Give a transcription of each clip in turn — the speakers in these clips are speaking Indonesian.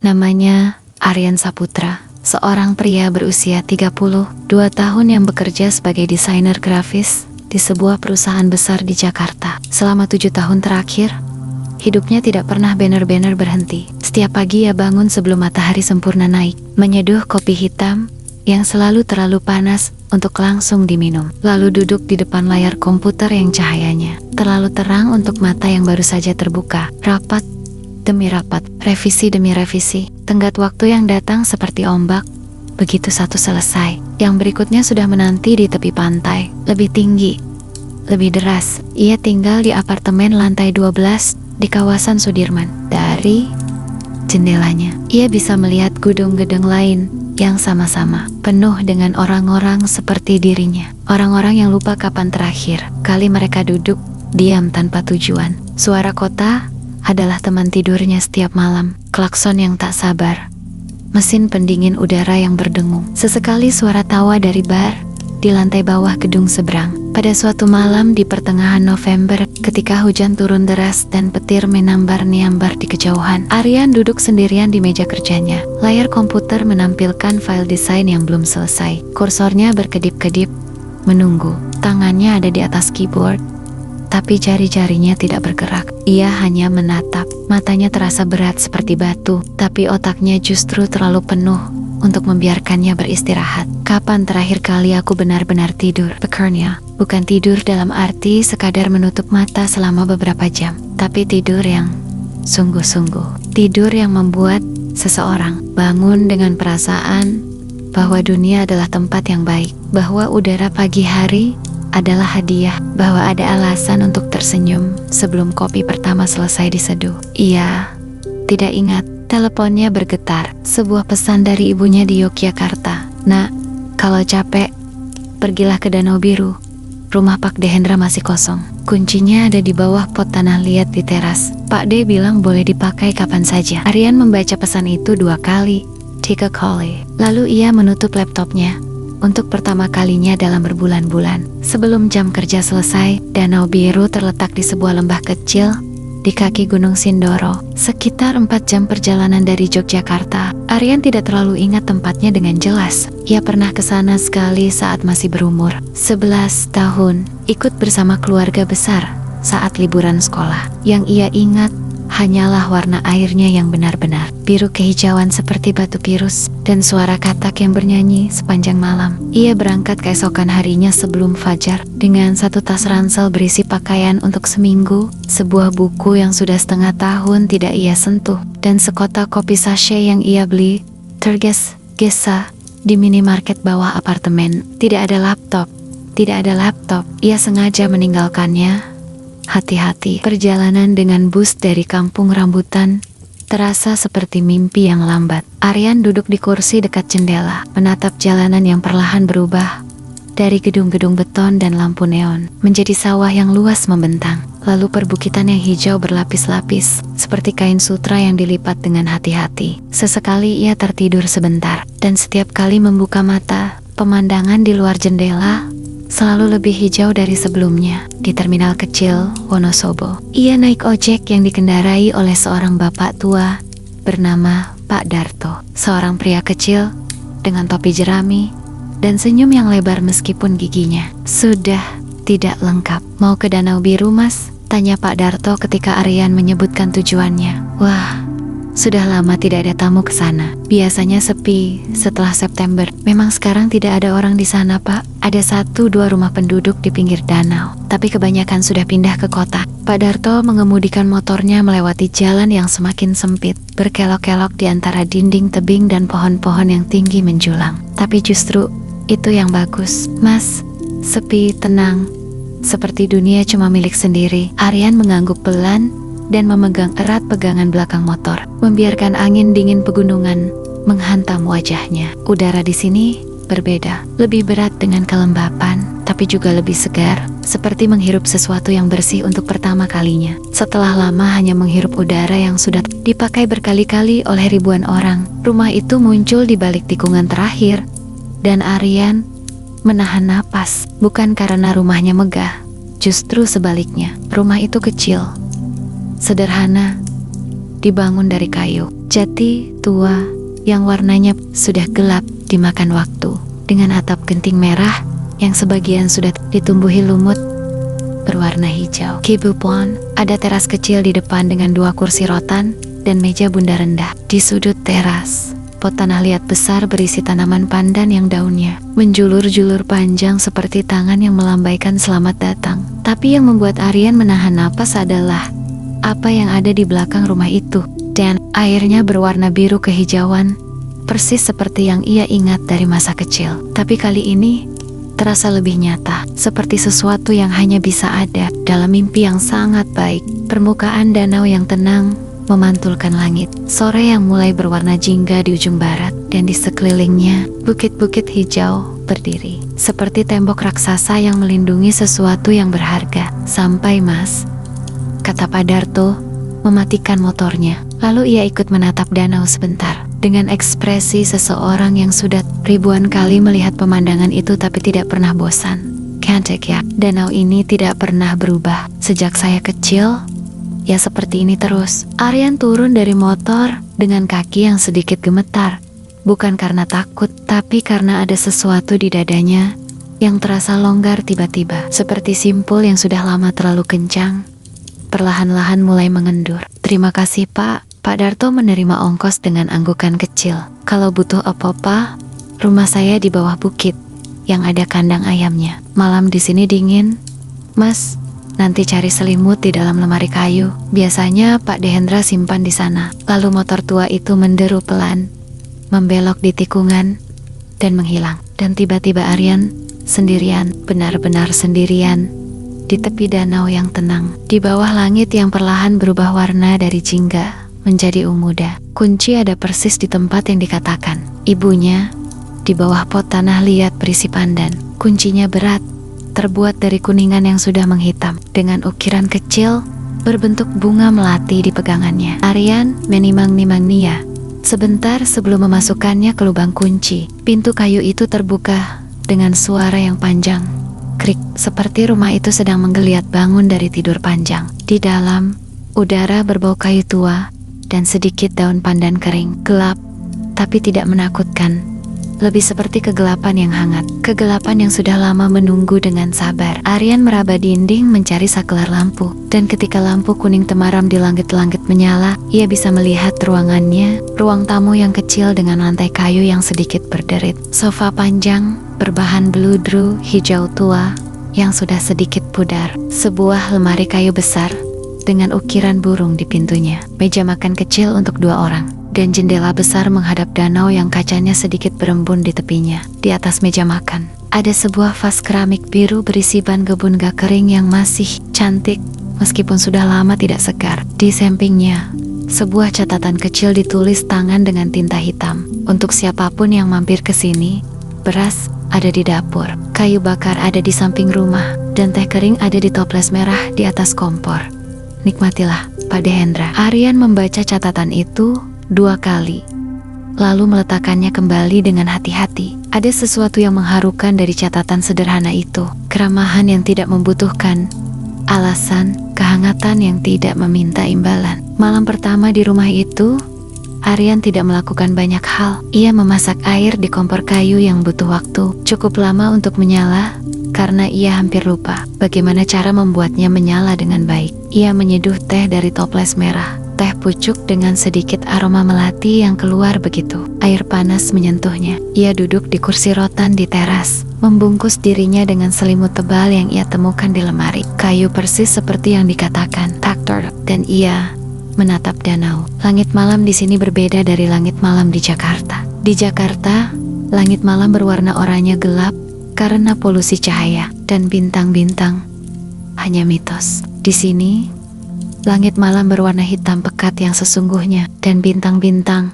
Namanya Aryan Saputra, seorang pria berusia 32 tahun yang bekerja sebagai desainer grafis di sebuah perusahaan besar di Jakarta. Selama 7 tahun terakhir, hidupnya tidak pernah benar-benar berhenti. Setiap pagi ia bangun sebelum matahari sempurna naik, menyeduh kopi hitam yang selalu terlalu panas untuk langsung diminum. Lalu duduk di depan layar komputer yang cahayanya terlalu terang untuk mata yang baru saja terbuka. Rapat demi rapat, revisi demi revisi. Tenggat waktu yang datang seperti ombak. Begitu satu selesai, yang berikutnya sudah menanti di tepi pantai. Lebih tinggi, lebih deras. Ia tinggal di apartemen lantai 12 di kawasan Sudirman. Dari jendelanya, ia bisa melihat gedung-gedung lain yang sama-sama penuh dengan orang-orang seperti dirinya. Orang-orang yang lupa kapan terakhir kali mereka duduk diam tanpa tujuan. Suara kota adalah teman tidurnya setiap malam. Klakson yang tak sabar, mesin pendingin udara yang berdengung, sesekali suara tawa dari bar di lantai bawah gedung seberang. Pada suatu malam di pertengahan November, ketika hujan turun deras dan petir menambar-niambar di kejauhan, Aryan duduk sendirian di meja kerjanya. Layar komputer menampilkan file desain yang belum selesai. Kursornya berkedip-kedip, menunggu. Tangannya ada di atas keyboard, tapi jari-jarinya tidak bergerak. Ia hanya menatap. Matanya terasa berat seperti batu, tapi otaknya justru terlalu penuh untuk membiarkannya beristirahat. Kapan terakhir kali aku benar-benar tidur? Pekernya, bukan tidur dalam arti sekadar menutup mata selama beberapa jam, tapi tidur yang sungguh-sungguh. Tidur yang membuat seseorang bangun dengan perasaan bahwa dunia adalah tempat yang baik, bahwa udara pagi hari adalah hadiah, bahwa ada alasan untuk tersenyum sebelum kopi pertama selesai diseduh. Ia tidak ingat. Teleponnya bergetar. Sebuah pesan dari ibunya di Yogyakarta. Nak, kalau capek, pergilah ke Danau Biru. Rumah Pak Dehendra masih kosong. Kuncinya ada di bawah pot tanah liat di teras. Pak D bilang boleh dipakai kapan saja. Aryan membaca pesan itu 2 kali. 3 kali. Lalu ia menutup laptopnya untuk pertama kalinya dalam berbulan-bulan. Sebelum jam kerja selesai, Danau Biru terletak di sebuah lembah kecil di kaki Gunung Sindoro, sekitar 4 jam perjalanan dari Yogyakarta. Aryan tidak terlalu ingat tempatnya dengan jelas. Ia pernah ke sana sekali saat masih berumur 11 tahun, ikut bersama keluarga besar saat liburan sekolah. Yang ia ingat hanyalah warna airnya yang benar-benar biru kehijauan seperti batu pirus, dan suara katak yang bernyanyi sepanjang malam. Ia berangkat keesokan harinya sebelum fajar dengan 1 tas ransel berisi pakaian untuk seminggu, sebuah buku yang sudah setengah tahun tidak ia sentuh, dan sekotak kopi sachet yang ia beli tergesa-gesa di minimarket bawah apartemen. Tidak ada laptop. Ia sengaja meninggalkannya hati-hati. Perjalanan dengan bus dari Kampung Rambutan terasa seperti mimpi yang lambat. Aryan duduk di kursi dekat jendela, menatap jalanan yang perlahan berubah dari gedung-gedung beton dan lampu neon menjadi sawah yang luas membentang, lalu perbukitan yang hijau berlapis-lapis seperti kain sutra yang dilipat dengan hati-hati. Sesekali ia tertidur sebentar, dan setiap kali membuka mata, pemandangan di luar jendela selalu lebih hijau dari sebelumnya. Di terminal kecil Wonosobo, ia naik ojek yang dikendarai oleh seorang bapak tua bernama Pak Darto, seorang pria kecil dengan topi jerami dan senyum yang lebar meskipun giginya sudah tidak lengkap. Mau ke Danau Biru, Mas? Tanya Pak Darto ketika Aryan menyebutkan tujuannya. Wah, sudah lama tidak ada tamu ke sana. Biasanya sepi setelah September. Memang sekarang tidak ada orang di sana, Pak. Ada 1-2 rumah penduduk di pinggir danau, tapi kebanyakan sudah pindah ke kota. Pak Darto mengemudikan motornya melewati jalan yang semakin sempit, berkelok-kelok di antara dinding tebing dan pohon-pohon yang tinggi menjulang. Tapi justru itu yang bagus, Mas. Sepi, tenang, seperti dunia cuma milik sendiri. Aryan mengangguk pelan dan memegang erat pegangan belakang motor, membiarkan angin dingin pegunungan menghantam wajahnya. Udara di sini berbeda, lebih berat dengan kelembapan, tapi juga lebih segar, seperti menghirup sesuatu yang bersih untuk pertama kalinya. Setelah lama hanya menghirup udara yang sudah dipakai berkali-kali oleh ribuan orang, rumah itu muncul di balik tikungan terakhir, dan Aryan menahan napas, bukan karena rumahnya megah, justru sebaliknya. Rumah itu kecil, sederhana, dibangun dari kayu jati tua yang warnanya sudah gelap dimakan waktu, dengan atap genting merah yang sebagian sudah ditumbuhi lumut berwarna hijau. Kibupon, ada teras kecil di depan dengan 2 kursi rotan dan meja bunda rendah. Di sudut teras, pot tanah liat besar berisi tanaman pandan yang daunnya menjulur-julur panjang seperti tangan yang melambaikan selamat datang. Tapi yang membuat Aryan menahan napas adalah apa yang ada di belakang rumah itu. Dan airnya berwarna biru kehijauan, persis seperti yang ia ingat dari masa kecil. Tapi kali ini terasa lebih nyata, seperti sesuatu yang hanya bisa ada dalam mimpi yang sangat baik. Permukaan danau yang tenang memantulkan langit. Sore yang mulai berwarna jingga di ujung barat, dan di sekelilingnya bukit-bukit hijau berdiri seperti tembok raksasa yang melindungi sesuatu yang berharga. Sampai Mas, kata Pak Darto, mematikan motornya. Lalu ia ikut menatap danau sebentar dengan ekspresi seseorang yang sudah ribuan kali melihat pemandangan itu tapi tidak pernah bosan. Cantik ya, danau ini tidak pernah berubah sejak saya kecil. Ya seperti ini terus. Aryan turun dari motor dengan kaki yang sedikit gemetar. Bukan karena takut, tapi karena ada sesuatu di dadanya yang terasa longgar tiba-tiba. Seperti simpul yang sudah lama terlalu kencang, perlahan-lahan mulai mengendur. Terima kasih Pak. Pak Darto menerima ongkos dengan anggukan kecil. Kalau butuh apa-apa, rumah saya di bawah bukit yang ada kandang ayamnya. Malam di sini dingin. Mas, nanti cari selimut di dalam lemari kayu. Biasanya Pak Dehendra simpan di sana. Lalu motor tua itu menderu pelan, membelok di tikungan, dan menghilang. Dan tiba-tiba Aryan sendirian, benar-benar sendirian, di tepi danau yang tenang. Di bawah langit yang perlahan berubah warna dari jingga menjadi ungu muda. Kunci ada persis di tempat yang dikatakan ibunya, di bawah pot tanah liat berisi pandan. Kuncinya berat, terbuat dari kuningan yang sudah menghitam, dengan ukiran kecil berbentuk bunga melati di pegangannya. Aryan menimang-nimang Nia. Sebentar sebelum memasukkannya ke lubang kunci, pintu kayu itu terbuka dengan suara yang panjang. Krik, seperti rumah itu sedang menggeliat bangun dari tidur panjang. Di dalam, udara berbau kayu tua dan sedikit daun pandan kering. Gelap, tapi tidak menakutkan. Lebih seperti kegelapan yang hangat. Kegelapan yang sudah lama menunggu dengan sabar. Aryan meraba dinding mencari saklar lampu. Dan ketika lampu kuning temaram di langit-langit menyala, ia bisa melihat ruangannya. Ruang tamu yang kecil dengan lantai kayu yang sedikit berderit. Sofa panjang, berbahan beludru hijau tua yang sudah sedikit pudar. Sebuah lemari kayu besar dengan ukiran burung di pintunya. Meja makan kecil untuk 2 orang. Dan jendela besar menghadap danau yang kacanya sedikit berembun di tepinya. Di atas meja makan, ada sebuah vas keramik biru berisi ban kebun gak kering yang masih cantik meskipun sudah lama tidak segar. Di sampingnya, sebuah catatan kecil ditulis tangan dengan tinta hitam. Untuk siapapun yang mampir ke sini, beras ada di dapur, kayu bakar ada di samping rumah, dan teh kering ada di toples merah di atas kompor. Nikmatilah, Pak Dehendra. Aryan membaca catatan itu 2 kali, lalu meletakkannya kembali dengan hati-hati. Ada sesuatu yang mengharukan dari catatan sederhana itu. Keramahan yang tidak membutuhkan alasan, kehangatan yang tidak meminta imbalan. Malam pertama di rumah itu, Aryan tidak melakukan banyak hal. Ia memasak air di kompor kayu yang butuh waktu cukup lama untuk menyala, karena ia hampir lupa bagaimana cara membuatnya menyala dengan baik. Ia menyeduh teh dari toples merah, teh pucuk dengan sedikit aroma melati yang keluar begitu air panas menyentuhnya. Ia duduk di kursi rotan di teras, membungkus dirinya dengan selimut tebal yang ia temukan di lemari. Kayu persis seperti yang dikatakan Taktor, dan ia menatap danau. Langit malam di sini berbeda dari langit malam di Jakarta. Di Jakarta, langit malam berwarna oranye gelap karena polusi cahaya, dan bintang-bintang hanya mitos. Di sini, langit malam berwarna hitam pekat yang sesungguhnya, dan bintang-bintang,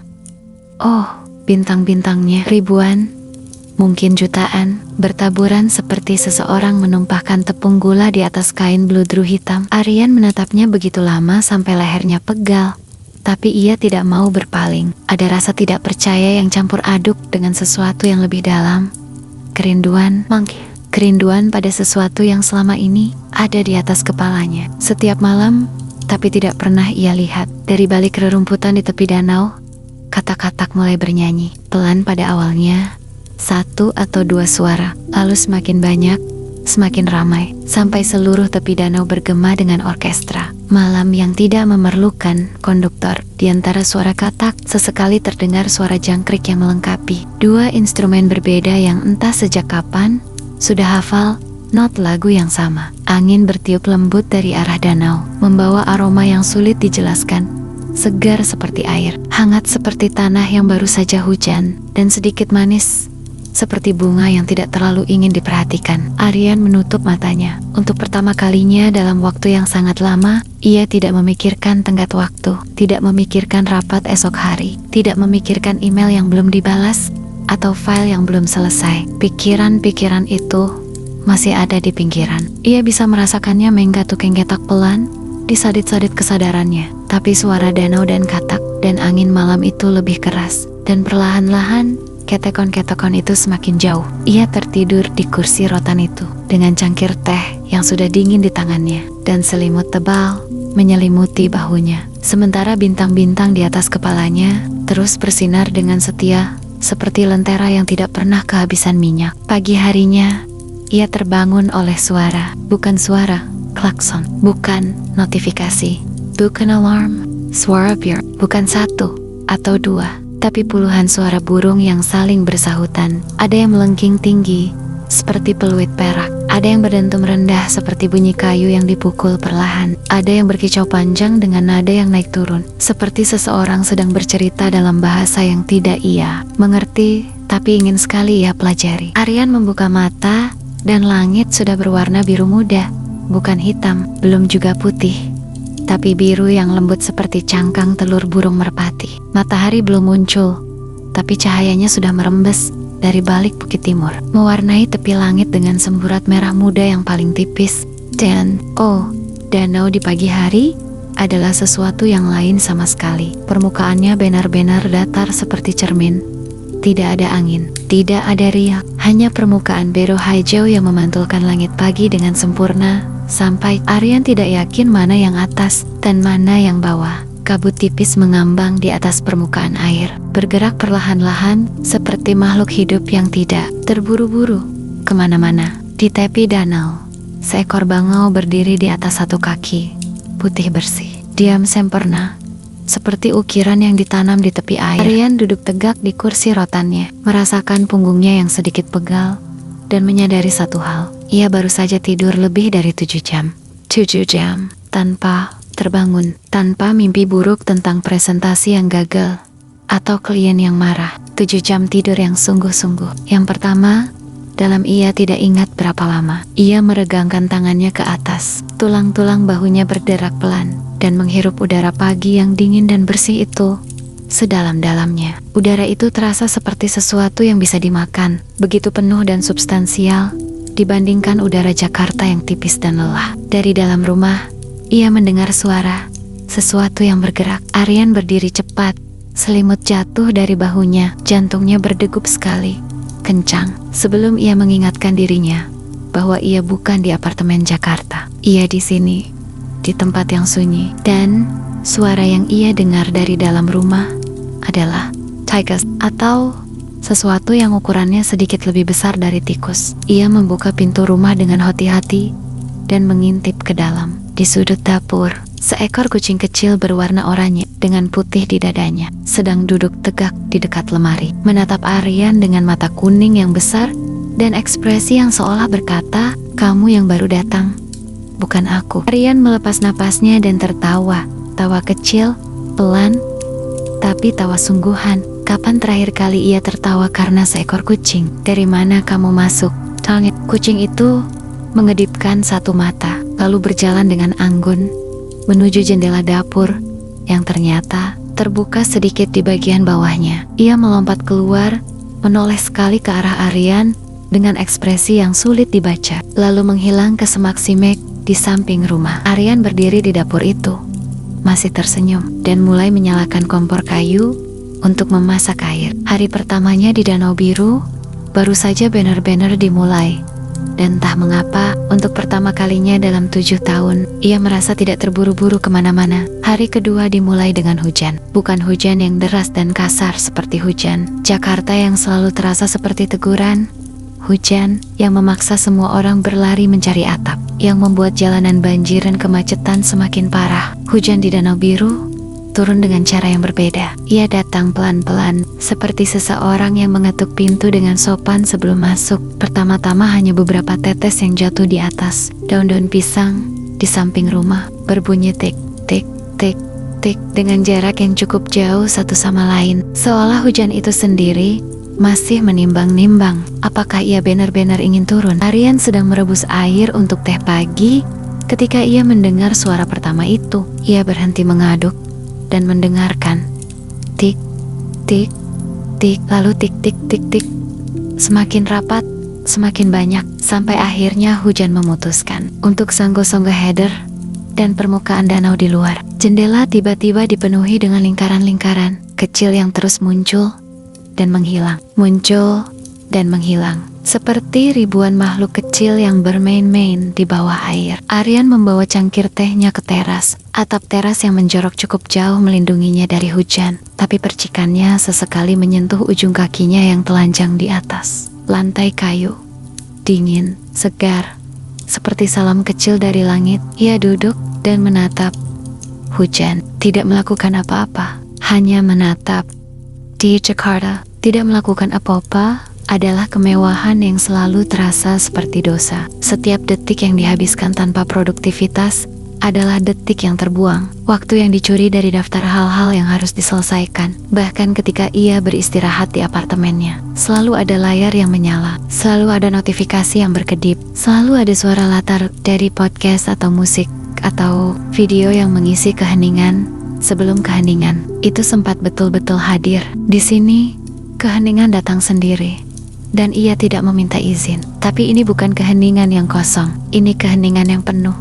oh, bintang-bintangnya ribuan, mungkin jutaan, bertaburan seperti seseorang menumpahkan tepung gula di atas kain beludru hitam. Aryan menatapnya begitu lama sampai lehernya pegal, tapi ia tidak mau berpaling. Ada rasa tidak percaya yang campur aduk dengan sesuatu yang lebih dalam. Kerinduan, kerinduan pada sesuatu yang selama ini ada di atas kepalanya. Setiap malam, tapi tidak pernah ia lihat. Dari balik rerumputan di tepi danau, katak-katak mulai bernyanyi. Pelan pada awalnya, 1 atau 2 suara, lalu semakin banyak, semakin ramai, sampai seluruh tepi danau bergema dengan orkestra. Malam yang tidak memerlukan konduktor. Di antara suara katak, sesekali terdengar suara jangkrik yang melengkapi. 2 instrumen berbeda yang entah sejak kapan sudah hafal not lagu yang sama. Angin bertiup lembut dari arah danau, membawa aroma yang sulit dijelaskan. Segar seperti air, hangat seperti tanah yang baru saja hujan, dan sedikit manis seperti bunga yang tidak terlalu ingin diperhatikan. Aryan menutup matanya. Untuk pertama kalinya dalam waktu yang sangat lama, ia tidak memikirkan tenggat waktu, tidak memikirkan rapat esok hari, tidak memikirkan email yang belum dibalas, atau file yang belum selesai. Pikiran-pikiran itu masih ada di pinggiran. Ia bisa merasakannya menggatuk-getak pelan di sadit-sadit kesadarannya. Tapi suara danau dan katak dan angin malam itu lebih keras, dan perlahan-lahan ketekon-ketekon itu semakin jauh. Ia tertidur di kursi rotan itu dengan cangkir teh yang sudah dingin di tangannya, dan selimut tebal menyelimuti bahunya. Sementara bintang-bintang di atas kepalanya terus bersinar dengan setia, seperti lentera yang tidak pernah kehabisan minyak. Pagi harinya, ia terbangun oleh suara, bukan suara klakson, bukan notifikasi, bukan alarm, suara bir, bukan 1 atau 2, tapi puluhan suara burung yang saling bersahutan. Ada yang melengking tinggi, seperti peluit perak. Ada yang berdentum rendah seperti bunyi kayu yang dipukul perlahan. Ada yang berkicau panjang dengan nada yang naik turun, seperti seseorang sedang bercerita dalam bahasa yang tidak ia mengerti, tapi ingin sekali ia pelajari. Aryan membuka mata, dan langit sudah berwarna biru muda, bukan hitam, belum juga putih, tapi biru yang lembut seperti cangkang telur burung merpati. Matahari belum muncul, tapi cahayanya sudah merembes dari balik bukit timur, mewarnai tepi langit dengan semburat merah muda yang paling tipis. Dan, danau di pagi hari adalah sesuatu yang lain sama sekali. Permukaannya benar-benar datar seperti cermin. Tidak ada angin, tidak ada riak, hanya permukaan biru hijau yang memantulkan langit pagi dengan sempurna. Sampai Aryan tidak yakin mana yang atas dan mana yang bawah. Kabut tipis mengambang di atas permukaan air, bergerak perlahan-lahan seperti makhluk hidup yang tidak terburu-buru kemana-mana. Di tepi danau, seekor bangau berdiri di atas 1 kaki, putih bersih, diam sempurna, seperti ukiran yang ditanam di tepi air. Aryan duduk tegak di kursi rotannya, merasakan punggungnya yang sedikit pegal, dan menyadari satu hal. Ia baru saja tidur lebih dari 7 jam. 7 jam, tanpa terbangun, tanpa mimpi buruk tentang presentasi yang gagal, atau klien yang marah. 7 jam tidur yang sungguh-sungguh. Yang pertama, dalam ia tidak ingat berapa lama. Ia meregangkan tangannya ke atas. Tulang-tulang bahunya berderak pelan, dan menghirup udara pagi yang dingin dan bersih itu sedalam-dalamnya. Udara itu terasa seperti sesuatu yang bisa dimakan, begitu penuh dan substansial dibandingkan udara Jakarta yang tipis dan lelah. Dari dalam rumah, ia mendengar suara sesuatu yang bergerak. Aryan berdiri cepat, selimut jatuh dari bahunya, jantungnya berdegup sekali, kencang, sebelum ia mengingatkan dirinya bahwa ia bukan di apartemen Jakarta. Ia di sini, di tempat yang sunyi, dan suara yang ia dengar dari dalam rumah adalah tigers, atau sesuatu yang ukurannya sedikit lebih besar dari tikus. Ia membuka pintu rumah dengan hati-hati dan mengintip ke dalam. Di sudut dapur, seekor kucing kecil berwarna oranye dengan putih di dadanya sedang duduk tegak di dekat lemari, menatap Aryan dengan mata kuning yang besar dan ekspresi yang seolah berkata, "Kamu yang baru datang, bukan aku." Aryan melepas napasnya dan tertawa, tawa kecil, pelan, tapi tawa sungguhan. Kapan terakhir kali ia tertawa karena seekor kucing? "Dari mana kamu masuk?" Tanya. Kucing itu mengedipkan satu mata, lalu berjalan dengan anggun menuju jendela dapur yang ternyata terbuka sedikit di bagian bawahnya. Ia melompat keluar, menoleh sekali ke arah Aryan dengan ekspresi yang sulit dibaca, lalu menghilang ke semak simek di samping rumah. Aryan berdiri di dapur itu, masih tersenyum, dan mulai menyalakan kompor kayu untuk memasak air. Hari pertamanya di Danau Biru baru saja benar-benar dimulai. Dan entah mengapa, untuk pertama kalinya dalam 7 tahun, ia merasa tidak terburu-buru kemana-mana. Hari kedua dimulai dengan hujan. Bukan hujan yang deras dan kasar seperti hujan Jakarta yang selalu terasa seperti teguran. Hujan yang memaksa semua orang berlari mencari atap, yang membuat jalanan banjir dan kemacetan semakin parah. Hujan di Danau Biru turun dengan cara yang berbeda. Ia datang pelan-pelan, seperti seseorang yang mengetuk pintu dengan sopan sebelum masuk. Pertama-tama hanya beberapa tetes yang jatuh di atas daun-daun pisang di samping rumah, berbunyi tik, tik, tik, tik, dengan jarak yang cukup jauh satu sama lain. Seolah hujan itu sendiri masih menimbang-nimbang apakah ia benar-benar ingin turun. Aryan sedang merebus air untuk teh pagi ketika ia mendengar suara pertama itu. Ia berhenti mengaduk dan mendengarkan tik, tik, tik, lalu tik, tik, tik, tik. Semakin rapat, semakin banyak, sampai akhirnya hujan memutuskan untuk sanggo-sanggo header dan permukaan danau di luar. Jendela tiba-tiba dipenuhi dengan lingkaran-lingkaran kecil yang terus muncul dan menghilang, muncul dan menghilang, seperti ribuan makhluk kecil yang bermain-main di bawah air. Aryan membawa cangkir tehnya ke teras. Atap teras yang menjorok cukup jauh melindunginya dari hujan, tapi percikannya sesekali menyentuh ujung kakinya yang telanjang di atas. Lantai kayu, dingin, segar, seperti salam kecil dari langit. Ia duduk dan menatap hujan, tidak melakukan apa-apa, hanya menatap. Di Jakarta, tidak melakukan apa-apa adalah kemewahan yang selalu terasa seperti dosa. Setiap detik yang dihabiskan tanpa produktivitas adalah detik yang terbuang, waktu yang dicuri dari daftar hal-hal yang harus diselesaikan. Bahkan ketika ia beristirahat di apartemennya, selalu ada layar yang menyala, selalu ada notifikasi yang berkedip, selalu ada suara latar dari podcast atau musik atau video yang mengisi keheningan sebelum keheningan itu sempat betul-betul hadir. Di sini, keheningan datang sendiri. Dan ia tidak meminta izin. Tapi ini bukan keheningan yang kosong, ini keheningan yang penuh.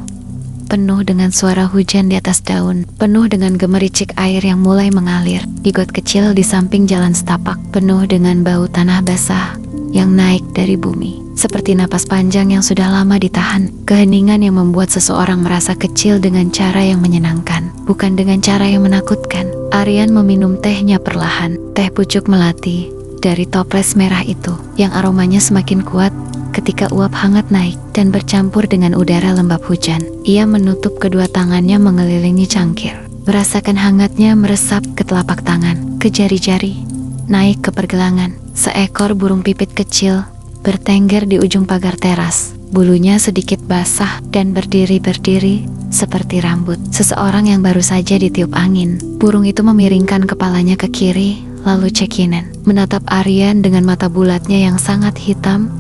Penuh dengan suara hujan di atas daun, penuh dengan gemericik air yang mulai mengalir di got kecil di samping jalan setapak, penuh dengan bau tanah basah yang naik dari bumi, seperti napas panjang yang sudah lama ditahan. Keheningan yang membuat seseorang merasa kecil dengan cara yang menyenangkan, bukan dengan cara yang menakutkan. Aryan meminum tehnya perlahan, teh pucuk melati dari toples merah itu, yang aromanya semakin kuat ketika uap hangat naik dan bercampur dengan udara lembab hujan. Ia menutup kedua tangannya mengelilingi cangkir, merasakan hangatnya meresap ke telapak tangan, ke jari-jari, naik ke pergelangan. Seekor burung pipit kecil bertengger di ujung pagar teras, bulunya sedikit basah dan berdiri-berdiri seperti rambut seseorang yang baru saja ditiup angin. Burung itu memiringkan kepalanya ke kiri, lalu cekinan, menatap Aryan dengan mata bulatnya yang sangat hitam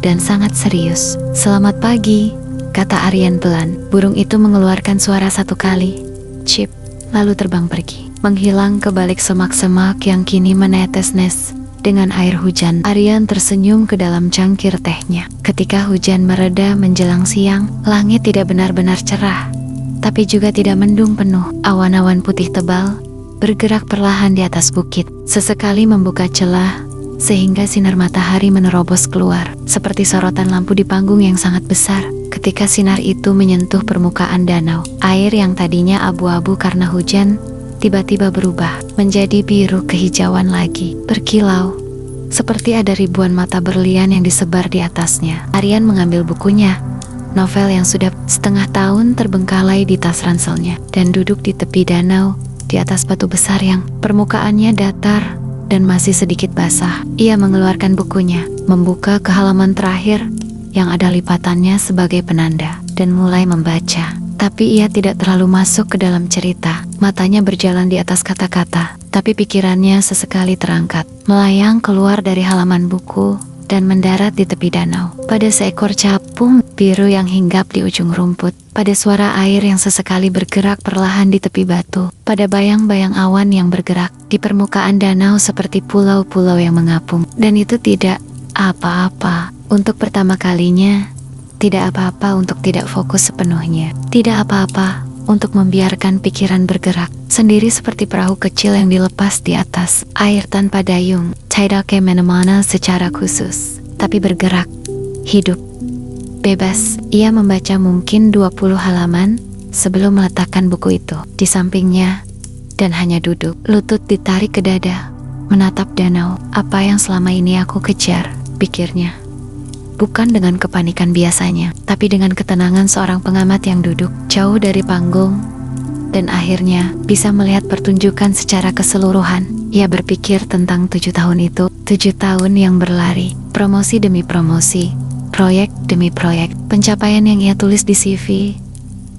dan sangat serius. "Selamat pagi," kata Aryan pelan. Burung itu mengeluarkan suara satu kali, cip, lalu terbang pergi, menghilang ke balik semak-semak yang kini menetes-nes dengan air hujan. Aryan tersenyum ke dalam cangkir tehnya. Ketika hujan mereda menjelang siang, langit tidak benar-benar cerah, tapi juga tidak mendung penuh. Awan-awan putih tebal bergerak perlahan di atas bukit, sesekali membuka celah sehingga sinar matahari menerobos keluar, seperti sorotan lampu di panggung yang sangat besar. Ketika sinar itu menyentuh permukaan danau, air yang tadinya abu-abu karena hujan tiba-tiba berubah menjadi biru kehijauan lagi, berkilau, seperti ada ribuan mata berlian yang disebar di atasnya. Aryan mengambil bukunya, novel yang sudah setengah tahun terbengkalai di tas ranselnya, dan duduk di tepi danau, di atas batu besar yang permukaannya datar dan masih sedikit basah. Ia mengeluarkan bukunya, membuka ke halaman terakhir yang ada lipatannya sebagai penanda, dan mulai membaca. Tapi ia tidak terlalu masuk ke dalam cerita. Matanya berjalan di atas kata-kata, tapi pikirannya sesekali terangkat, melayang keluar dari halaman buku dan mendarat di tepi danau, pada seekor capung biru yang hinggap di ujung rumput, pada suara air yang sesekali bergerak perlahan di tepi batu, pada bayang-bayang awan yang bergerak di permukaan danau seperti pulau-pulau yang mengapung. Dan itu tidak apa-apa. Untuk pertama kalinya, tidak apa-apa untuk tidak fokus sepenuhnya. Tidak apa-apa untuk membiarkan pikiran bergerak sendiri seperti perahu kecil yang dilepas di atas air tanpa dayung, tidak kemana-mana secara khusus, tapi bergerak, hidup, bebas. Ia membaca mungkin 20 halaman sebelum meletakkan buku itu di sampingnya dan hanya duduk, lutut ditarik ke dada, menatap danau. Apa yang selama ini aku kejar, pikirnya. Bukan dengan kepanikan biasanya, tapi dengan ketenangan seorang pengamat yang duduk jauh dari panggung dan akhirnya bisa melihat pertunjukan secara keseluruhan. Ia berpikir tentang 7 tahun itu, 7 tahun yang berlari, promosi demi promosi, proyek demi proyek, pencapaian yang ia tulis di CV,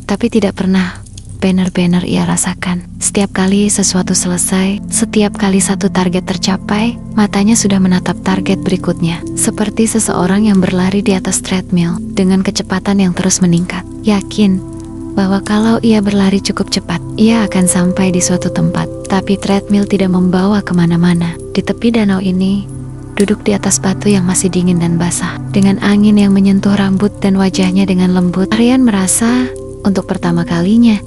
tapi tidak pernah banner-banner ia rasakan. Setiap kali sesuatu selesai, setiap kali satu target tercapai, matanya sudah menatap target berikutnya. Seperti seseorang yang berlari di atas treadmill dengan kecepatan yang terus meningkat. Yakin bahwa kalau ia berlari cukup cepat, ia akan sampai di suatu tempat. Tapi treadmill tidak membawa kemana-mana. Di tepi danau ini, duduk di atas batu yang masih dingin dan basah, dengan angin yang menyentuh rambut dan wajahnya dengan lembut, Aryan merasa untuk pertama kalinya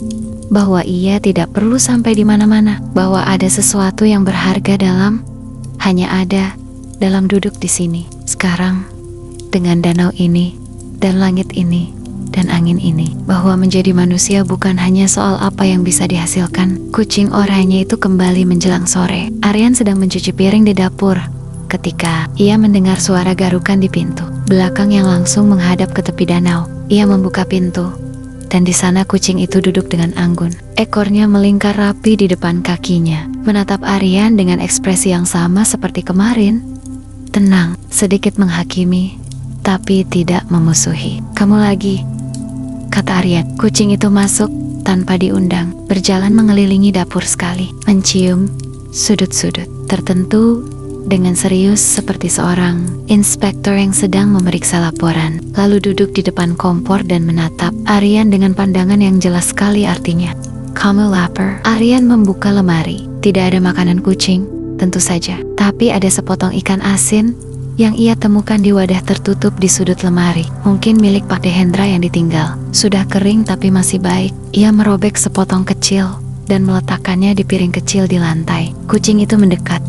bahwa ia tidak perlu sampai di mana-mana, bahwa ada sesuatu yang berharga hanya ada dalam duduk di sini, sekarang, dengan danau ini, dan langit ini, dan angin ini, bahwa menjadi manusia bukan hanya soal apa yang bisa dihasilkan. Kucing oranye itu kembali menjelang sore. Aryan sedang mencuci piring di dapur ketika ia mendengar suara garukan di pintu belakang yang langsung menghadap ke tepi danau. Ia membuka pintu, dan di sana kucing itu duduk dengan anggun. Ekornya melingkar rapi di depan kakinya, menatap Aryan dengan ekspresi yang sama seperti kemarin. Tenang, sedikit menghakimi, tapi tidak memusuhi. Kamu lagi, kata Aryan. Kucing itu masuk tanpa diundang, berjalan mengelilingi dapur sekali, mencium sudut-sudut tertentu dengan serius seperti seorang inspektor yang sedang memeriksa laporan. Lalu duduk di depan kompor dan menatap Aryan dengan pandangan yang jelas sekali artinya. Kamu lapar? Aryan membuka lemari. Tidak ada makanan kucing, tentu saja. Tapi ada sepotong ikan asin yang ia temukan di wadah tertutup di sudut lemari. Mungkin milik Pak Dehendra yang ditinggal. Sudah kering tapi masih baik. Ia merobek sepotong kecil dan meletakkannya di piring kecil di lantai. Kucing itu mendekat,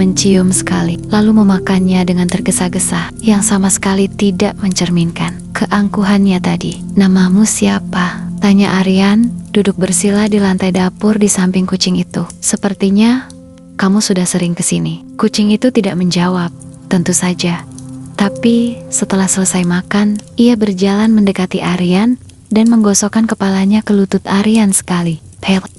mencium sekali, lalu memakannya dengan tergesa-gesa yang sama sekali tidak mencerminkan keangkuhannya tadi. Namamu siapa? Tanya Aryan, duduk bersila di lantai dapur di samping kucing itu. Sepertinya kamu sudah sering kesini. Kucing itu tidak menjawab, tentu saja. Tapi setelah selesai makan, ia berjalan mendekati Aryan dan menggosokkan kepalanya ke lutut Aryan sekali.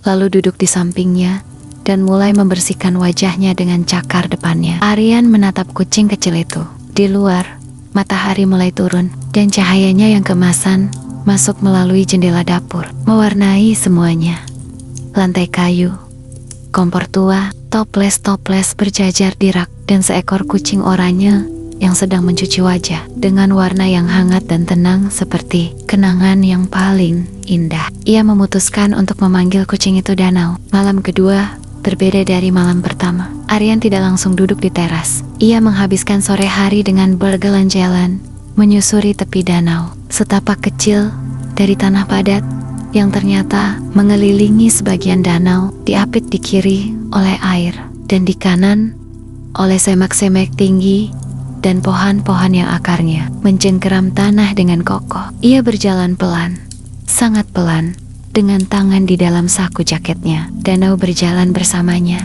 Lalu duduk di sampingnya dan mulai membersihkan wajahnya dengan cakar depannya. Aryan menatap kucing kecil itu. Di luar, matahari mulai turun dan cahayanya yang kemasan masuk melalui jendela dapur, mewarnai semuanya. Lantai kayu, kompor tua, toples-toples berjajar di rak, dan seekor kucing oranye yang sedang mencuci wajah dengan warna yang hangat dan tenang seperti kenangan yang paling indah. Ia memutuskan untuk memanggil kucing itu Danau. Malam kedua berbeda dari malam pertama. Aryan tidak langsung duduk di teras. Ia menghabiskan sore hari dengan berjalan-jalan, menyusuri tepi danau. Setapak kecil dari tanah padat yang ternyata mengelilingi sebagian danau, diapit di kiri oleh air, dan di kanan oleh semak-semak tinggi dan pohon-pohon yang akarnya mencengkeram tanah dengan kokoh. Ia berjalan pelan, sangat pelan, dengan tangan di dalam saku jaketnya. Danau berjalan bersamanya.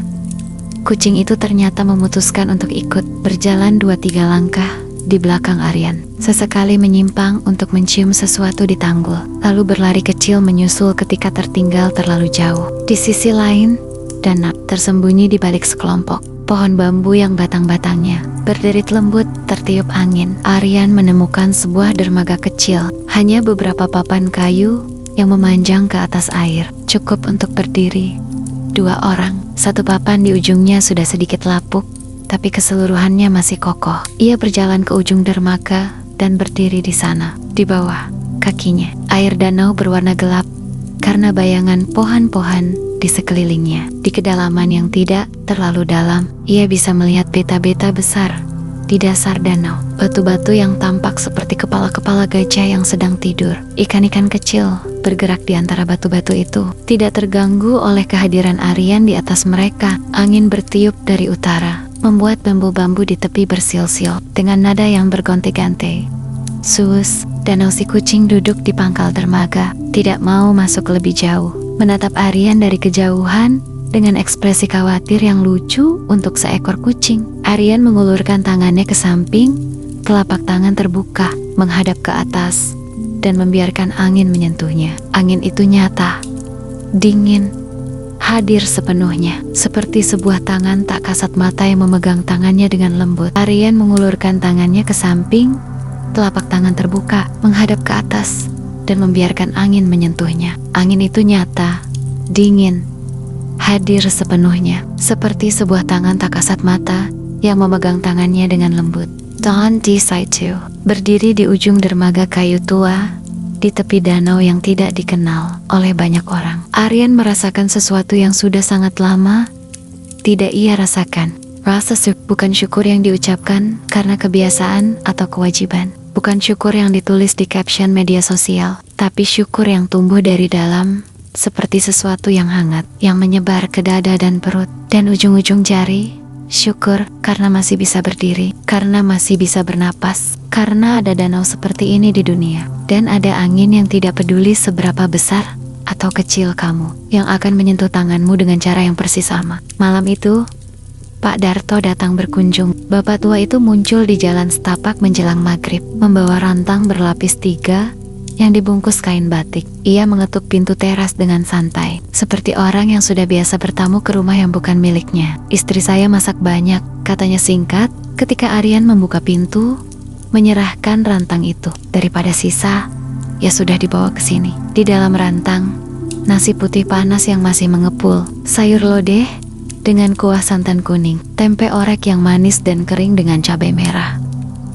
Kucing itu ternyata memutuskan untuk ikut, berjalan 2-3 langkah di belakang Aryan. Sesekali menyimpang untuk mencium sesuatu di tanggul, lalu berlari kecil menyusul ketika tertinggal terlalu jauh. Di sisi lain, danau tersembunyi di balik sekelompok pohon bambu yang batang-batangnya berderit lembut tertiup angin. Aryan menemukan sebuah dermaga kecil, hanya beberapa papan kayu yang memanjang ke atas air, cukup untuk berdiri 2 orang. Satu papan di ujungnya sudah sedikit lapuk, tapi keseluruhannya masih kokoh. Ia berjalan ke ujung dermaga dan berdiri di sana. Di bawah kakinya, air danau berwarna gelap karena bayangan pohon-pohon di sekelilingnya. Di kedalaman yang tidak terlalu dalam, ia bisa melihat beta-beta besar di dasar danau. Batu-batu yang tampak seperti kepala-kepala gajah yang sedang tidur. Ikan-ikan kecil bergerak di antara batu-batu itu, tidak terganggu oleh kehadiran Aryan di atas mereka. Angin bertiup dari utara, membuat bambu-bambu di tepi bersil-sil dengan nada yang bergonte-ganti. Sus, Danau si kucing duduk di pangkal dermaga, tidak mau masuk lebih jauh. Menatap Aryan dari kejauhan, dengan ekspresi khawatir yang lucu untuk seekor kucing. Aryan mengulurkan tangannya ke samping, telapak tangan terbuka, menghadap ke atas, dan membiarkan angin menyentuhnya. Angin itu nyata, dingin, hadir sepenuhnya, seperti sebuah tangan tak kasat mata yang memegang tangannya dengan lembut. Aryan mengulurkan tangannya ke samping, telapak tangan terbuka, menghadap ke atas, dan membiarkan angin menyentuhnya. Angin itu nyata, dingin, hadir sepenuhnya, seperti sebuah tangan tak kasat mata yang memegang tangannya dengan lembut. Don di Saitu, berdiri di ujung dermaga kayu tua, di tepi danau yang tidak dikenal oleh banyak orang. Aryan merasakan sesuatu yang sudah sangat lama tidak ia rasakan. Rasa bukan syukur yang diucapkan karena kebiasaan atau kewajiban. Bukan syukur yang ditulis di caption media sosial, tapi syukur yang tumbuh dari dalam, seperti sesuatu yang hangat, yang menyebar ke dada dan perut, dan ujung-ujung jari. Syukur karena masih bisa berdiri, karena masih bisa bernapas, karena ada danau seperti ini di dunia, dan ada angin yang tidak peduli seberapa besar atau kecil kamu, yang akan menyentuh tanganmu dengan cara yang persis sama. Malam itu, Pak Darto datang berkunjung. Bapak tua itu muncul di jalan setapak menjelang maghrib, membawa rantang berlapis 3 yang dibungkus kain batik. Ia mengetuk pintu teras dengan santai, seperti orang yang sudah biasa bertamu ke rumah yang bukan miliknya. "Istri saya masak banyak," katanya singkat ketika Aryan membuka pintu, menyerahkan rantang itu. "Daripada sisa, ya sudah dibawa ke sini." Di dalam rantang, nasi putih panas yang masih mengepul, sayur lodeh dengan kuah santan kuning, tempe orek yang manis dan kering dengan cabai merah,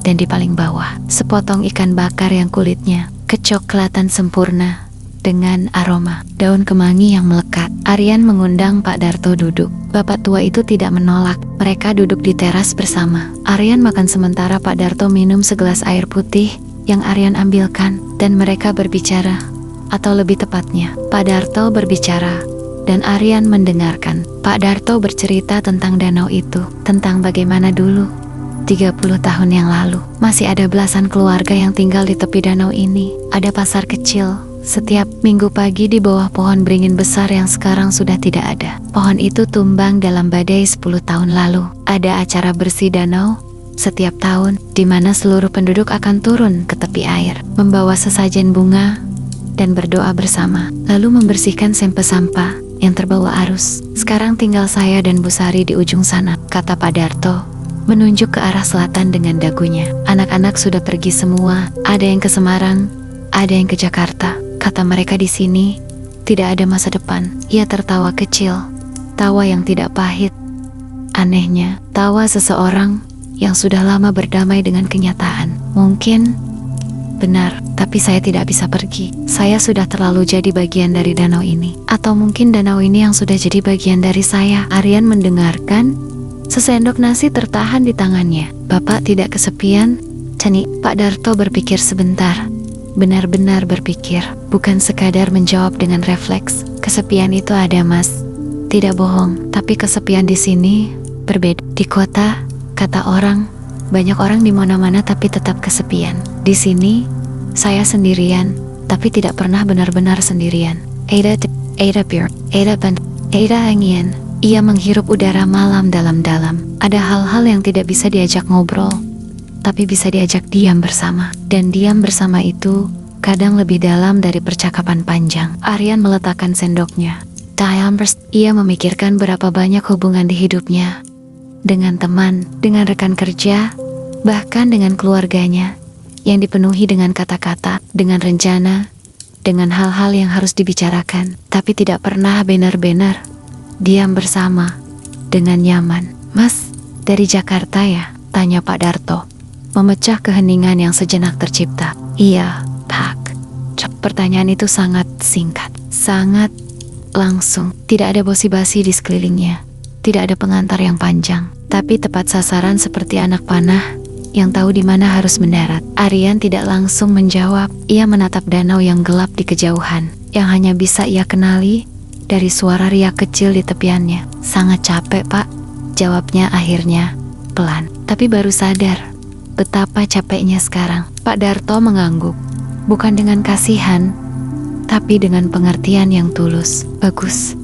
dan di paling bawah, sepotong ikan bakar yang kulitnya kecoklatan sempurna dengan aroma daun kemangi yang melekat. Aryan mengundang Pak Darto duduk. Bapak tua itu tidak menolak. Mereka duduk di teras bersama. Aryan makan sementara Pak Darto minum segelas air putih yang Aryan ambilkan, dan mereka berbicara, atau lebih tepatnya, Pak Darto berbicara dan Aryan mendengarkan. Pak Darto bercerita tentang danau itu, tentang bagaimana dulu 30 tahun yang lalu masih ada belasan keluarga yang tinggal di tepi danau ini. Ada pasar kecil setiap minggu pagi di bawah pohon beringin besar yang sekarang sudah tidak ada. Pohon itu tumbang dalam badai 10 tahun lalu. Ada acara bersih danau setiap tahun, di mana seluruh penduduk akan turun ke tepi air, membawa sesajen bunga dan berdoa bersama, lalu membersihkan sampah yang terbawa arus. "Sekarang tinggal saya dan Bu Sari di ujung sana," kata Pak Darto, menunjuk ke arah selatan dengan dagunya. "Anak-anak sudah pergi semua, ada yang ke Semarang, ada yang ke Jakarta. Kata mereka di sini tidak ada masa depan." Ia tertawa kecil, tawa yang tidak pahit. Anehnya, tawa seseorang yang sudah lama berdamai dengan kenyataan. "Mungkin benar, tapi saya tidak bisa pergi. Saya sudah terlalu jadi bagian dari danau ini. Atau mungkin danau ini yang sudah jadi bagian dari saya." Aryan mendengarkan, sesendok nasi tertahan di tangannya. "Bapak tidak kesepian, Cani?" Pak Darto berpikir sebentar. Benar-benar berpikir, bukan sekadar menjawab dengan refleks. "Kesepian itu ada, Mas. Tidak bohong, tapi kesepian di sini berbeda. Di kota, kata orang, banyak orang di mana-mana tapi tetap kesepian. Di sini, saya sendirian, tapi tidak pernah benar-benar sendirian." Ada angin. Ia menghirup udara malam dalam-dalam. Ada hal-hal yang tidak bisa diajak ngobrol, tapi bisa diajak diam bersama. Dan diam bersama itu kadang lebih dalam dari percakapan panjang. Aryan meletakkan sendoknya. Ia memikirkan berapa banyak hubungan di hidupnya, dengan teman, dengan rekan kerja, bahkan dengan keluarganya, yang dipenuhi dengan kata-kata, dengan rencana, dengan hal-hal yang harus dibicarakan, tapi tidak pernah benar-benar diam bersama dengan nyaman. "Mas, dari Jakarta ya?" tanya Pak Darto, memecah keheningan yang sejenak tercipta. "Iya, Pak." Pertanyaan itu sangat singkat, sangat langsung. Tidak ada basa-basi di sekelilingnya, tidak ada pengantar yang panjang, tapi tepat sasaran seperti anak panah yang tahu di mana harus mendarat. Aryan tidak langsung menjawab. Ia menatap danau yang gelap di kejauhan, yang hanya bisa ia kenali dari suara riak kecil di tepiannya. "Sangat capek, Pak," jawabnya akhirnya, pelan. Tapi baru sadar betapa capeknya sekarang. Pak Darto mengangguk, bukan dengan kasihan, tapi dengan pengertian yang tulus. Bagus,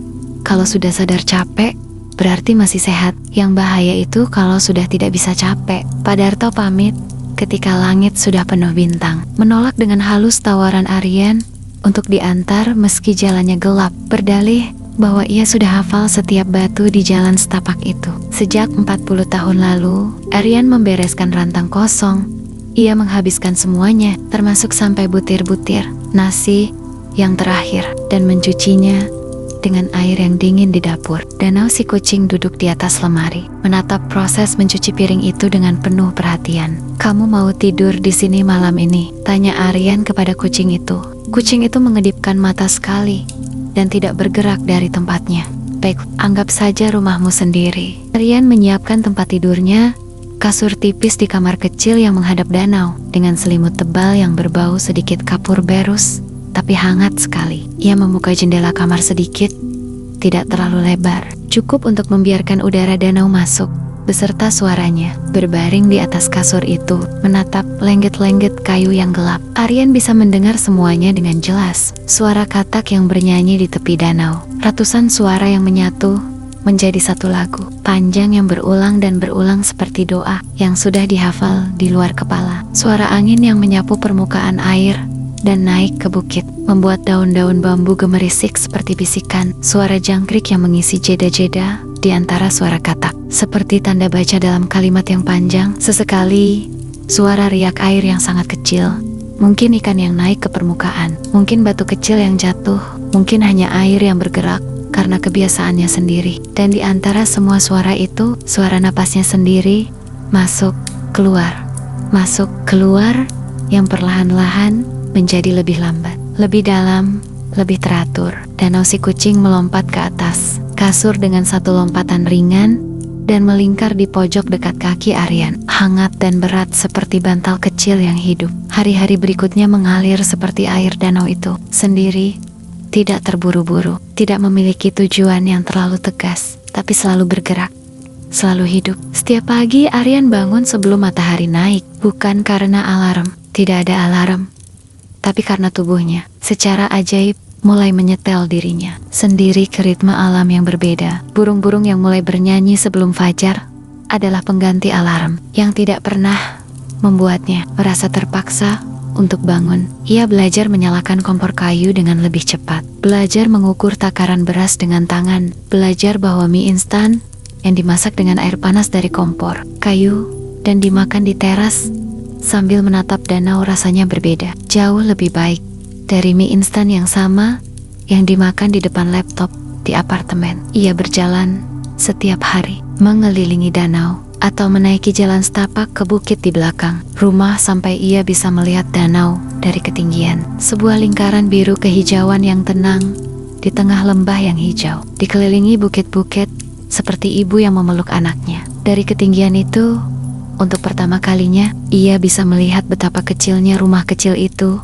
kalau sudah sadar capek, berarti masih sehat. Yang bahaya itu kalau sudah tidak bisa capek. Pak Darto pamit ketika langit sudah penuh bintang, menolak dengan halus tawaran Aryan untuk diantar meski jalannya gelap, berdalih bahwa ia sudah hafal setiap batu di jalan setapak itu. Sejak 40 tahun lalu, Aryan membereskan rantang kosong. Ia menghabiskan semuanya, termasuk sampai butir-butir nasi yang terakhir, dan mencucinya dengan air yang dingin di dapur. Danau si kucing duduk di atas lemari, menatap proses mencuci piring itu dengan penuh perhatian. "Kamu mau tidur di sini malam ini?" tanya Aryan kepada kucing itu. Kucing itu mengedipkan mata sekali dan tidak bergerak dari tempatnya. "Baik, anggap saja rumahmu sendiri." Aryan menyiapkan tempat tidurnya, kasur tipis di kamar kecil yang menghadap danau, dengan selimut tebal yang berbau sedikit kapur berus, tapi hangat sekali. Ia membuka jendela kamar sedikit, tidak terlalu lebar, cukup untuk membiarkan udara danau masuk beserta suaranya. Berbaring di atas kasur itu, menatap lengget-lengget kayu yang gelap, Aryan bisa mendengar semuanya dengan jelas. Suara katak yang bernyanyi di tepi danau, ratusan suara yang menyatu menjadi satu lagu panjang yang berulang dan berulang seperti doa yang sudah dihafal di luar kepala. Suara angin yang menyapu permukaan air dan naik ke bukit, membuat daun-daun bambu gemerisik seperti bisikan. Suara jangkrik yang mengisi jeda-jeda di antara suara katak, seperti tanda baca dalam kalimat yang panjang. Sesekali, suara riak air yang sangat kecil, mungkin ikan yang naik ke permukaan, mungkin batu kecil yang jatuh, mungkin hanya air yang bergerak karena kebiasaannya sendiri. Dan di antara semua suara itu, suara napasnya sendiri, masuk, keluar, yang perlahan-lahan menjadi lebih lambat, lebih dalam, lebih teratur. Danau si kucing melompat ke atas kasur dengan satu lompatan ringan dan melingkar di pojok dekat kaki Aryan, hangat dan berat seperti bantal kecil yang hidup. Hari-hari berikutnya mengalir seperti air danau itu, sendiri, tidak terburu-buru, tidak memiliki tujuan yang terlalu tegas, tapi selalu bergerak, selalu hidup. Setiap pagi Aryan bangun sebelum matahari naik, bukan karena alarm, tidak ada alarm, tapi karena tubuhnya secara ajaib mulai menyetel dirinya sendiri ke ritme alam yang berbeda. Burung-burung yang mulai bernyanyi sebelum fajar adalah pengganti alarm yang tidak pernah membuatnya merasa terpaksa untuk bangun. Ia belajar menyalakan kompor kayu dengan lebih cepat, belajar mengukur takaran beras dengan tangan, belajar bahwa mie instan yang dimasak dengan air panas dari kompor kayu dan dimakan di teras sambil menatap danau rasanya berbeda, jauh lebih baik dari mie instan yang sama yang dimakan di depan laptop di apartemen. Ia berjalan setiap hari, mengelilingi danau atau menaiki jalan setapak ke bukit di belakang rumah sampai ia bisa melihat danau dari ketinggian. Sebuah lingkaran biru kehijauan yang tenang di tengah lembah yang hijau, dikelilingi bukit-bukit seperti ibu yang memeluk anaknya. Dari ketinggian itu, untuk pertama kalinya, ia bisa melihat betapa kecilnya rumah kecil itu,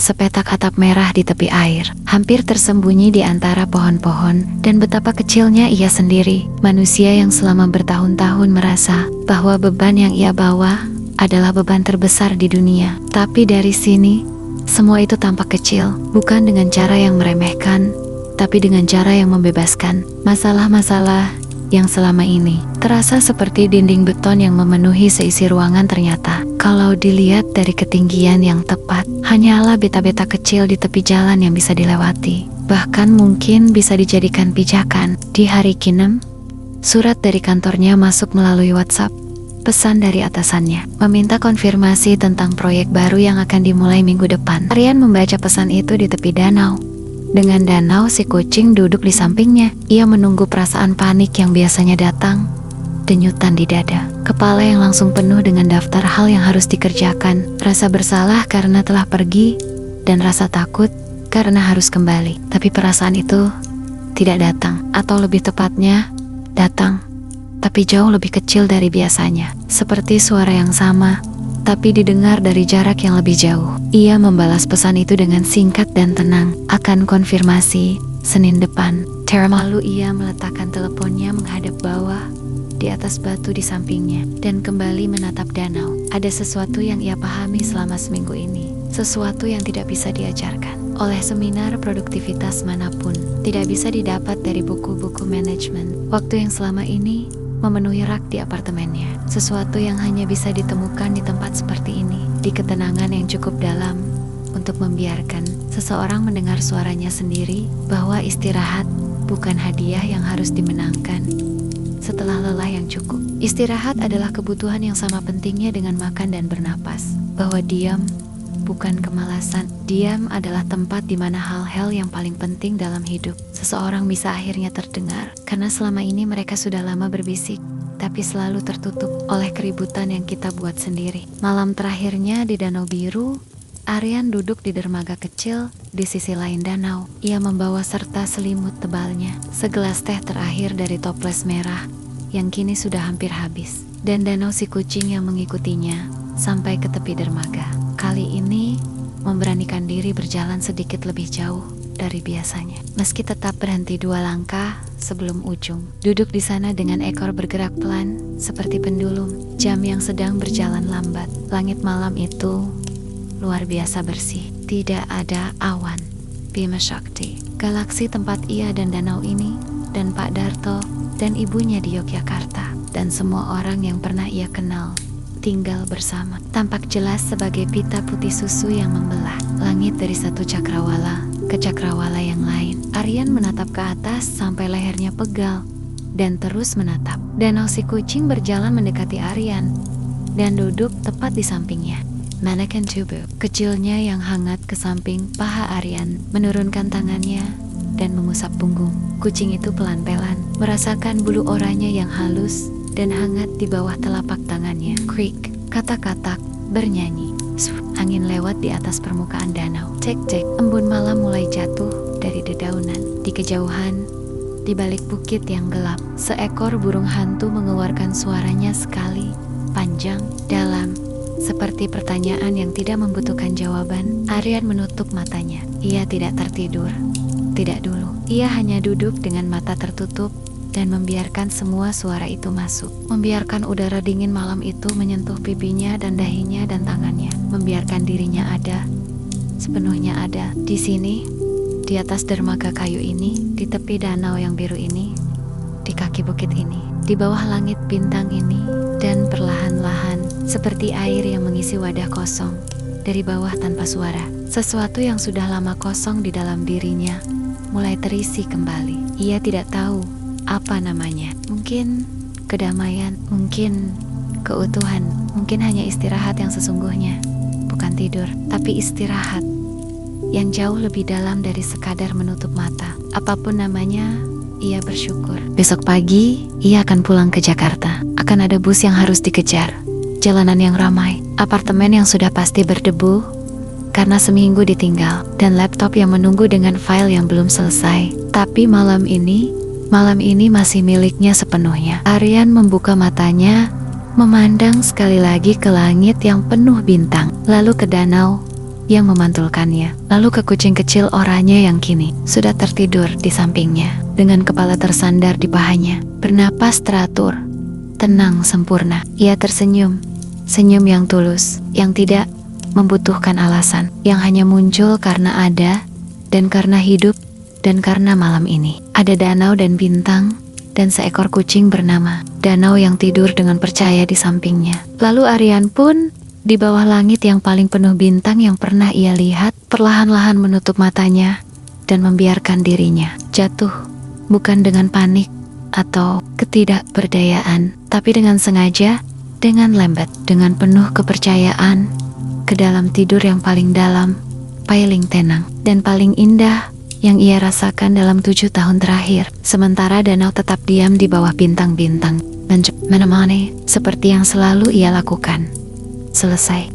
sepetak atap merah di tepi air, hampir tersembunyi di antara pohon-pohon, dan betapa kecilnya ia sendiri, manusia yang selama bertahun-tahun merasa bahwa beban yang ia bawa adalah beban terbesar di dunia. Tapi dari sini, semua itu tampak kecil, bukan dengan cara yang meremehkan, tapi dengan cara yang membebaskan. Masalah-masalah yang selama ini terasa seperti dinding beton yang memenuhi seisi ruangan, ternyata kalau dilihat dari ketinggian yang tepat, hanyalah beta-beta kecil di tepi jalan yang bisa dilewati. Bahkan mungkin bisa dijadikan pijakan. Di hari ke-6, surat dari kantornya masuk melalui WhatsApp. Pesan dari atasannya meminta konfirmasi tentang proyek baru yang akan dimulai minggu depan. Aryan membaca pesan itu di tepi danau. Dengan danau si kucing duduk di sampingnya, ia menunggu perasaan panik yang biasanya datang, denyutan di dada, kepala yang langsung penuh dengan daftar hal yang harus dikerjakan, rasa bersalah karena telah pergi, dan rasa takut karena harus kembali. Tapi perasaan itu tidak datang, atau lebih tepatnya, datang, tapi jauh lebih kecil dari biasanya, seperti suara yang sama, tapi didengar dari jarak yang lebih jauh. Ia membalas pesan itu dengan singkat dan tenang, akan konfirmasi Senin depan. Lalu ia meletakkan teleponnya menghadap bawah di atas batu di sampingnya dan kembali menatap danau. Ada sesuatu yang ia pahami selama seminggu ini, sesuatu yang tidak bisa diajarkan oleh seminar produktivitas manapun, tidak bisa didapat dari buku-buku manajemen. Waktu yang selama ini memenuhi rak di apartemennya, sesuatu yang hanya bisa ditemukan di tempat seperti ini, di ketenangan yang cukup dalam untuk membiarkan seseorang mendengar suaranya sendiri bahwa istirahat bukan hadiah yang harus dimenangkan setelah lelah yang cukup. Istirahat adalah kebutuhan yang sama pentingnya dengan makan dan bernapas. Bahwa diam bukan kemalasan. Diam adalah tempat di mana hal-hal yang paling penting dalam hidup seseorang bisa akhirnya terdengar. Karena selama ini mereka sudah lama berbisik, tapi selalu tertutup oleh keributan yang kita buat sendiri. Malam terakhirnya di Danau Biru, Aryan duduk di dermaga kecil di sisi lain danau. Ia membawa serta selimut tebalnya, segelas teh terakhir dari toples merah yang kini sudah hampir habis, dan danau si kucing yang mengikutinya sampai ke tepi dermaga. Kali ini memberanikan diri berjalan sedikit lebih jauh dari biasanya, meski tetap berhenti 2 langkah sebelum ujung. Duduk di sana dengan ekor bergerak pelan seperti pendulum, jam yang sedang berjalan lambat. Langit malam itu luar biasa bersih, tidak ada awan. Bima Sakti, galaksi tempat ia dan danau ini, dan Pak Darto, dan ibunya di Yogyakarta, dan semua orang yang pernah ia kenal, tinggal bersama. Tampak jelas sebagai pita putih susu yang membelah langit dari satu cakrawala ke cakrawala yang lain. Aryan menatap ke atas sampai lehernya pegal, dan terus menatap. Danau si kucing berjalan mendekati Aryan, dan duduk tepat di sampingnya. Mannequin tubuh kecilnya yang hangat ke samping paha Aryan, menurunkan tangannya dan mengusap punggung. Kucing itu pelan-pelan merasakan bulu oranye yang halus dan hangat di bawah telapak tangannya. Creak, kata-kata bernyanyi. Angin lewat di atas permukaan danau. Cek-cek, embun malam mulai jatuh dari dedaunan. Di kejauhan, di balik bukit yang gelap, seekor burung hantu mengeluarkan suaranya sekali, panjang, dalam, seperti pertanyaan yang tidak membutuhkan jawaban. Aryan menutup matanya. Ia tidak tertidur. Tidak dulu. Ia hanya duduk dengan mata tertutup dan membiarkan semua suara itu masuk. Membiarkan udara dingin malam itu menyentuh pipinya dan dahinya dan tangannya. Membiarkan dirinya ada, sepenuhnya ada. Di sini, di atas dermaga kayu ini, di tepi danau yang biru ini, di kaki bukit ini, di bawah langit bintang ini, dan perlahan-lahan seperti air yang mengisi wadah kosong dari bawah tanpa suara. Sesuatu yang sudah lama kosong di dalam dirinya mulai terisi kembali. Ia tidak tahu apa namanya. Mungkin kedamaian, mungkin keutuhan, mungkin hanya istirahat yang sesungguhnya. Bukan tidur, tapi istirahat yang jauh lebih dalam dari sekadar menutup mata. Apapun namanya, ia bersyukur. Besok pagi, ia akan pulang ke Jakarta. Akan ada bus yang harus dikejar, jalanan yang ramai, apartemen yang sudah pasti berdebu karena seminggu ditinggal, dan laptop yang menunggu dengan file yang belum selesai. Tapi malam ini masih miliknya sepenuhnya. Aryan membuka matanya, memandang sekali lagi ke langit yang penuh bintang, lalu ke danau yang memantulkannya, lalu ke kucing kecil oranye yang kini sudah tertidur di sampingnya, dengan kepala tersandar di pahanya, bernapas teratur, tenang sempurna. Ia tersenyum, senyum yang tulus, yang tidak membutuhkan alasan, yang hanya muncul karena ada, dan karena hidup, dan karena malam ini. Ada danau dan bintang, dan seekor kucing bernama Danau yang tidur dengan percaya di sampingnya. Lalu Aryan pun, di bawah langit yang paling penuh bintang yang pernah ia lihat, perlahan-lahan menutup matanya, dan membiarkan dirinya jatuh, bukan dengan panik atau ketidakberdayaan, tapi dengan sengaja, dengan lambat, dengan penuh kepercayaan, ke dalam tidur yang paling dalam, paling tenang, dan paling indah yang ia rasakan dalam 7 tahun terakhir. Sementara danau tetap diam di bawah bintang-bintang, menemani seperti yang selalu ia lakukan. Selesai.